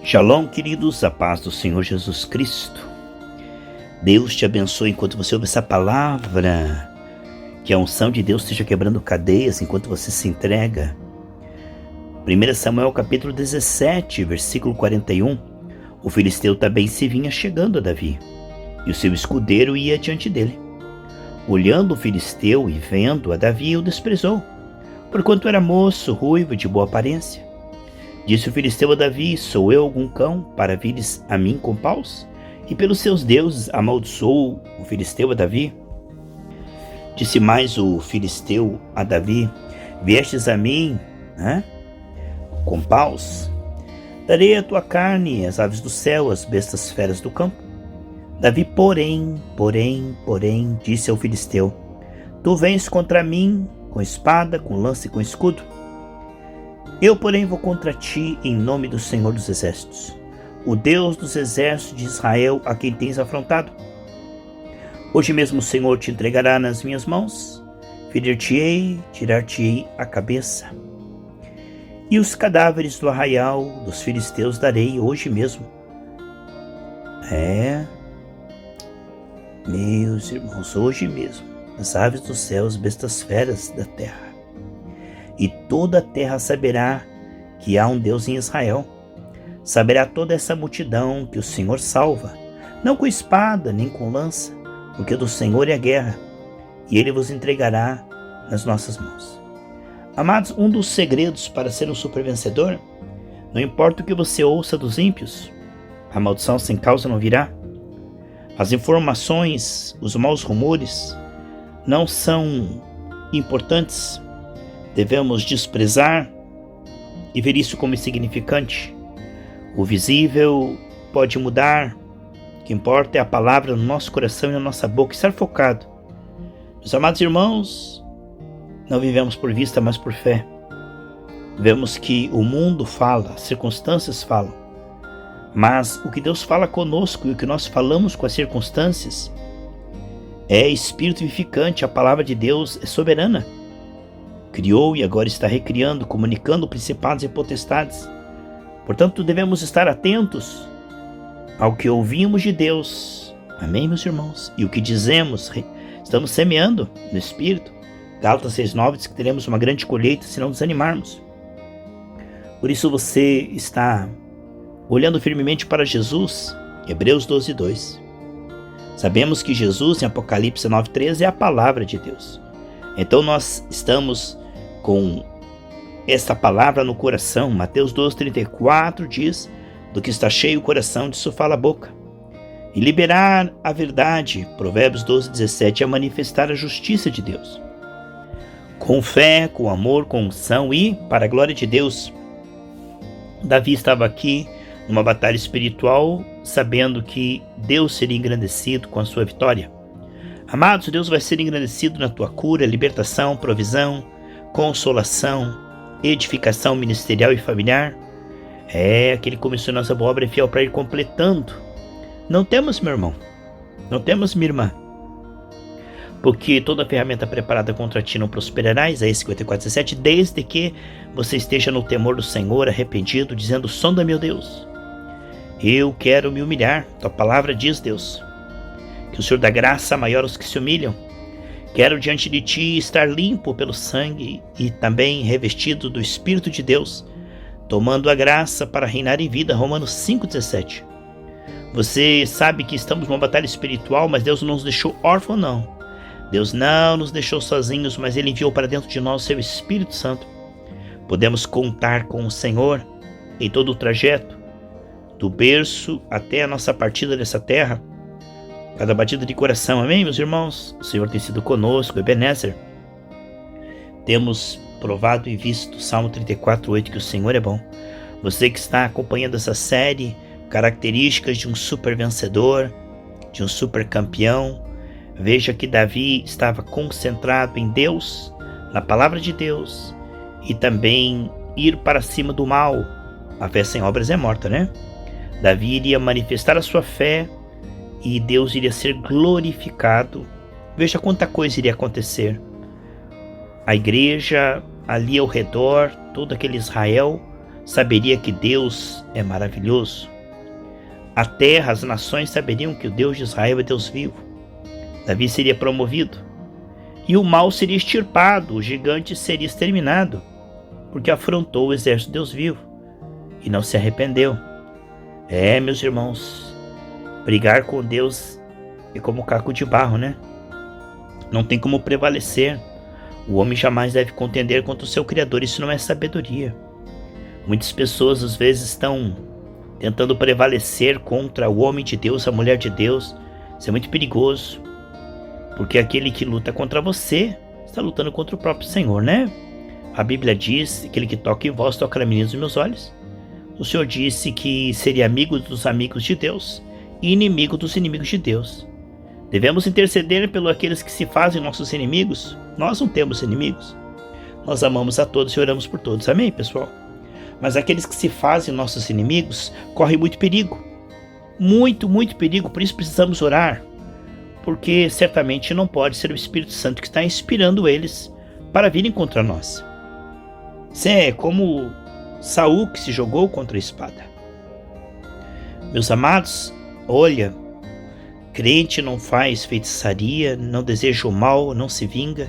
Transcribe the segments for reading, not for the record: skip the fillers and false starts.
Shalom, queridos, a paz do Senhor Jesus Cristo. Deus te abençoe enquanto você ouve essa palavra, que a unção de Deus esteja quebrando cadeias enquanto você se entrega. 1 Samuel capítulo 17, versículo 41. O filisteu também se vinha chegando a Davi, e o seu escudeiro ia diante dele. Olhando o filisteu e vendo a Davi, o desprezou, porquanto era moço, ruivo e de boa aparência. Disse o filisteu a Davi: sou eu algum cão, para vires a mim com paus? E pelos seus deuses amaldiçoou o filisteu a Davi. Disse mais o filisteu a Davi: viestes a mim, com paus? Darei a tua carne às aves do céu, às bestas feras do campo. Davi, porém, disse ao filisteu: tu vens contra mim com espada, com lança e com escudo. Eu, porém, vou contra ti em nome do Senhor dos Exércitos, o Deus dos exércitos de Israel, a quem tens afrontado. Hoje mesmo o Senhor te entregará nas minhas mãos, ferir-te-ei, tirar-te-ei a cabeça. E os cadáveres do arraial dos filisteus darei hoje mesmo. Meus irmãos, hoje mesmo, as aves dos céus, bestas feras da terra. E toda a terra saberá que há um Deus em Israel. Saberá toda essa multidão que o Senhor salva, não com espada nem com lança, porque do Senhor é a guerra, e Ele vos entregará nas nossas mãos. Amados, um dos segredos para ser um supervencedor, não importa o que você ouça dos ímpios, a maldição sem causa não virá. As informações, os maus rumores, não são importantes. Devemos desprezar e ver isso como insignificante. O visível pode mudar. O que importa é a palavra no nosso coração e na nossa boca. Estar focado. Meus amados irmãos, não vivemos por vista, mas por fé. Vemos que o mundo fala, as circunstâncias falam. Mas o que Deus fala conosco e o que nós falamos com as circunstâncias é espírito vivificante. A palavra de Deus é soberana. Criou e agora está recriando, comunicando principados e potestades. Portanto, devemos estar atentos ao que ouvimos de Deus. Amém, meus irmãos? E o que dizemos, estamos semeando no Espírito. Gálatas 6,9 diz que teremos uma grande colheita se não desanimarmos. Por isso você está olhando firmemente para Jesus. Hebreus 12,2. Sabemos que Jesus, em Apocalipse 9,13, é a palavra de Deus. Então nós estamos com essa palavra no coração. Mateus 12,34 diz: do que está cheio o coração, disso fala a boca. E liberar a verdade, Provérbios 12,17, é manifestar a justiça de Deus. Com fé, com amor, com unção e para a glória de Deus. Davi estava aqui numa batalha espiritual, sabendo que Deus seria engrandecido com a sua vitória. Amados, Deus vai ser engrandecido na tua cura, libertação, provisão, consolação, edificação ministerial e familiar. Aquele que começou nossa boa obra é fiel para ir completando. Não temos, meu irmão, não temos, minha irmã, porque toda ferramenta preparada contra ti não prosperará, Isaías 54,17, desde que você esteja no temor do Senhor, arrependido, dizendo: sonda, meu Deus, eu quero me humilhar. Tua palavra diz, Deus, que o Senhor dá graça maior aos que se humilham. Quero diante de ti estar limpo pelo sangue e também revestido do Espírito de Deus, tomando a graça para reinar em vida. Romanos 5,17. Você sabe que estamos numa batalha espiritual, mas Deus não nos deixou órfãos, não. Deus não nos deixou sozinhos, mas Ele enviou para dentro de nós o seu Espírito Santo. Podemos contar com o Senhor em todo o trajeto, do berço até a nossa partida dessa terra. Cada batida de coração, amém, meus irmãos? O Senhor tem sido conosco, Ebenezer. Temos provado e visto, Salmo 34,8, que o Senhor é bom. Você que está acompanhando essa série, características de um super vencedor, de um super campeão, veja que Davi estava concentrado em Deus, na palavra de Deus, e também ir para cima do mal. A fé sem obras é morta, né? Davi iria manifestar a sua fé e Deus iria ser glorificado. Veja quanta coisa iria acontecer. A igreja ali ao redor, todo aquele Israel, saberia que Deus é maravilhoso. A terra, as nações saberiam que o Deus de Israel é Deus vivo. Davi seria promovido. E o mal seria extirpado, o gigante seria exterminado, porque afrontou o exército de Deus vivo e não se arrependeu. Meus irmãos, brigar com Deus é como caco de barro, né? Não tem como prevalecer. O homem jamais deve contender contra o seu Criador. Isso não é sabedoria. Muitas pessoas às vezes estão tentando prevalecer contra o homem de Deus, a mulher de Deus. Isso é muito perigoso, porque aquele que luta contra você está lutando contra o próprio Senhor, né? A Bíblia diz: aquele que toca em vós toca na menina dos meus olhos. O Senhor disse que seria amigo dos amigos de Deus e inimigo dos inimigos de Deus. Devemos interceder pelos aqueles que se fazem nossos inimigos. Nós não temos inimigos. Nós amamos a todos e oramos por todos. Amém, pessoal? Mas aqueles que se fazem nossos inimigos correm muito perigo. Muito, muito perigo. Por isso precisamos orar. Porque certamente não pode ser o Espírito Santo que está inspirando eles para virem contra nós. Isso é como Saul que se jogou contra a espada. Meus amados, olha, crente não faz feitiçaria, não deseja o mal, não se vinga,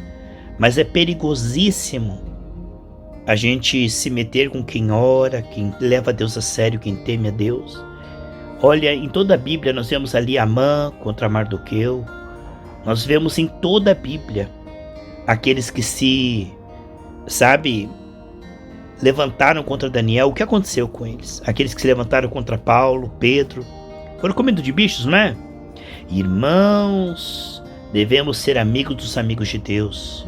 mas é perigosíssimo a gente se meter com quem ora, quem leva Deus a sério, quem teme a Deus. Olha, em toda a Bíblia nós vemos ali Amã contra Mardoqueu. Nós vemos em toda a Bíblia aqueles que levantaram contra Daniel. O que aconteceu com eles? Aqueles que se levantaram contra Paulo, Pedro, foram comendo de bichos, não é? Irmãos, devemos ser amigos dos amigos de Deus.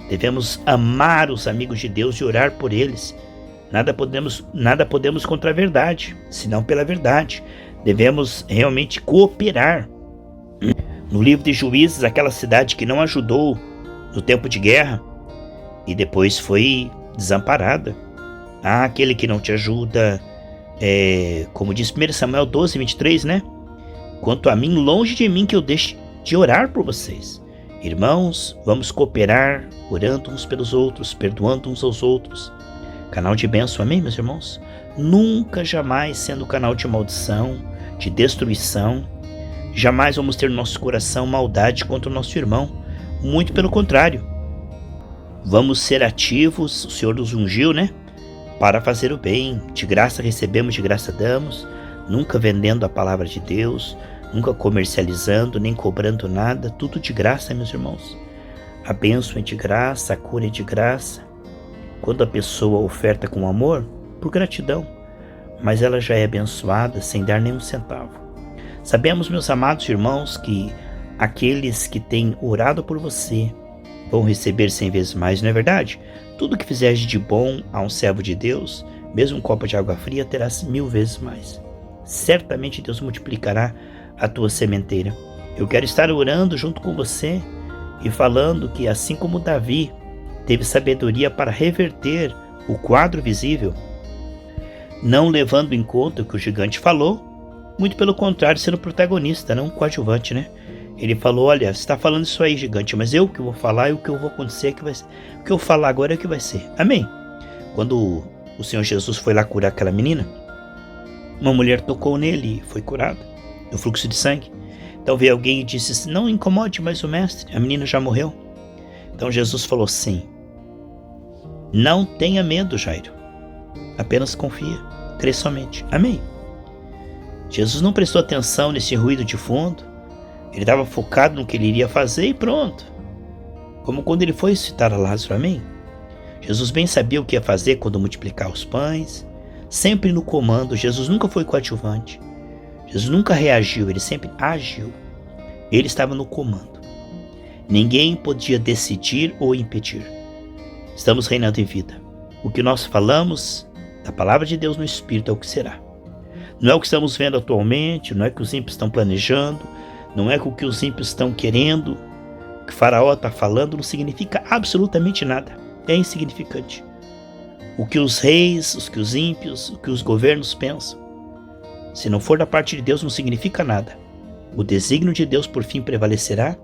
Devemos amar os amigos de Deus e orar por eles. Nada podemos contra a verdade, senão pela verdade. Devemos realmente cooperar. No livro de Juízes, aquela cidade que não ajudou no tempo de guerra e depois foi desamparada. Aquele que não te ajuda, como diz 1 Samuel 12, 23, né? Quanto a mim, longe de mim que eu deixe de orar por vocês. Irmãos, vamos cooperar, orando uns pelos outros, perdoando uns aos outros. Canal de bênção, amém, meus irmãos? Nunca, jamais sendo canal de maldição, de destruição. Jamais vamos ter no nosso coração maldade contra o nosso irmão. Muito pelo contrário. Vamos ser ativos, o Senhor nos ungiu, né? Para fazer o bem. De graça recebemos, de graça damos. Nunca vendendo a palavra de Deus, nunca comercializando, nem cobrando nada. Tudo de graça, meus irmãos. A bênção é de graça, a cura é de graça. Quando a pessoa oferta com amor, por gratidão, mas ela já é abençoada sem dar nenhum centavo. Sabemos, meus amados irmãos, que aqueles que têm orado por você vão receber 100 vezes mais, não é verdade? Tudo que fizeres de bom a um servo de Deus, mesmo um copo de água fria, terás 1000 vezes mais. Certamente Deus multiplicará a tua sementeira. Eu quero estar orando junto com você e falando que, assim como Davi teve sabedoria para reverter o quadro visível, não levando em conta o que o gigante falou, muito pelo contrário, sendo protagonista, não coadjuvante, né? Ele falou: olha, você está falando isso aí, gigante, mas eu que vou falar e o que eu vou acontecer é que vai ser. O que eu falar agora é o que vai ser. Amém? Quando o Senhor Jesus foi lá curar aquela menina, uma mulher tocou nele e foi curada do fluxo de sangue. Então veio alguém e disse assim: não incomode mais o mestre, a menina já morreu. Então Jesus falou assim: não tenha medo, Jairo, apenas confia, crê somente. Amém? Jesus não prestou atenção nesse ruído de fundo. Ele estava focado no que ele iria fazer e pronto. Como quando ele foi ressuscitar a Lázaro, amém? Jesus bem sabia o que ia fazer quando multiplicar os pães. Sempre no comando. Jesus nunca foi coadjuvante. Jesus nunca reagiu, ele sempre agiu. Ele estava no comando. Ninguém podia decidir ou impedir. Estamos reinando em vida. O que nós falamos da palavra de Deus no Espírito é o que será. Não é o que estamos vendo atualmente, não é o que os ímpios estão planejando, não é o que os ímpios estão querendo. O que o faraó está falando não significa absolutamente nada. É insignificante. O que os reis, o que os ímpios, o que os governos pensam, se não for da parte de Deus, não significa nada. O desígnio de Deus por fim prevalecerá.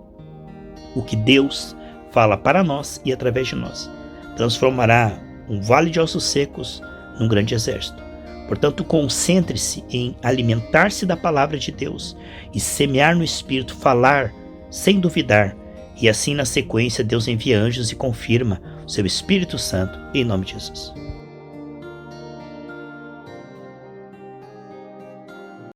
O que Deus fala para nós e através de nós transformará um vale de ossos secos num grande exército. Portanto, concentre-se em alimentar-se da palavra de Deus e semear no Espírito, falar sem duvidar. E assim, na sequência, Deus envia anjos e confirma o seu Espírito Santo, em nome de Jesus.